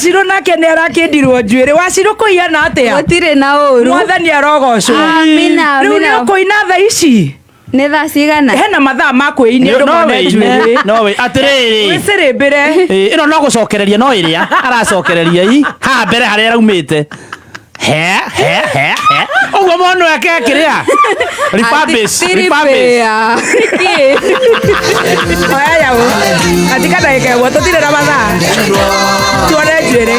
Wacirũ nake nĩ arakĩndirwo njuĩrĩ. Wacirũ kũiana atĩa? Gũtirĩ na ũru. Mwathani arogocwo. Amina, Rĩu amina. nĩ ũkũina thaa ici? Nĩ thaa cigana? Hena mathaa ma kwĩinia andũ mone njuĩrĩ. No we atiriri. Wĩcĩrĩmbĩre. Ĩno no gũcokereria no ĩrĩa aracokereria i haha mbere harĩa araumĩte. He. Ũguo mũndũ ake akĩrĩa. Ripabis. Oya yaũ. Katika ndagĩka ĩmwe tũtirĩ na mathaa. Tuone njuĩrĩ.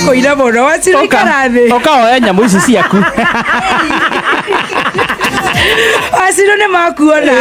Kũina mũno Wacirũ ikara thĩ. Ũkaoya nyamũ ici ciaku. Wacirũ nĩ makuona.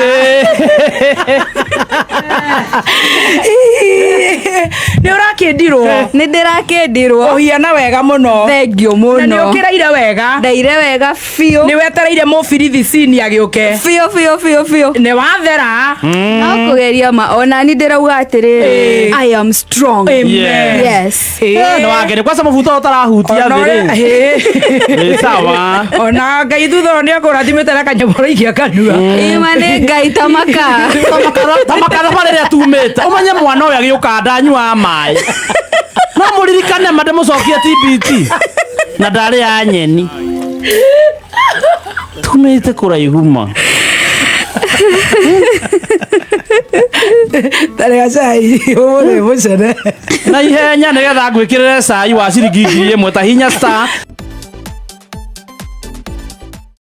Nĩ ũrakĩndirwo. Nĩ ndĩrakĩndirwo. Ũhiana wega mũno. Thengio mũno. Na nĩ ũkĩraire wega. Ndaire wega biũ. Nĩ wetereire mũbirithi cini agĩũke. Biũ. Nĩ wathera. No kũgeria ma ona ni ndĩrauga atĩrĩrĩ. I am strong. Yes. Nĩ wagĩrĩ kwanza mũbuto ũtarahutia thĩ. Sawa. Ona Ngai thutha nĩ akũrathimĩte na kanyamũ raikia kanua. Ima nĩ Ngai tamaka. Tamaka rĩrĩa tumĩte. Ũmenye mwana ũyũ agĩũka ndanyua maĩ. No mũririkane ma ndĩmũcokie TBT. Na ndarĩ ya nyeni. Tumĩte kũraihu ma. Tarega cai ũmũthĩ mũcene. Na ihenya nĩgetha ngwĩkĩrĩre cai wa ciringi 1000 ta hinya star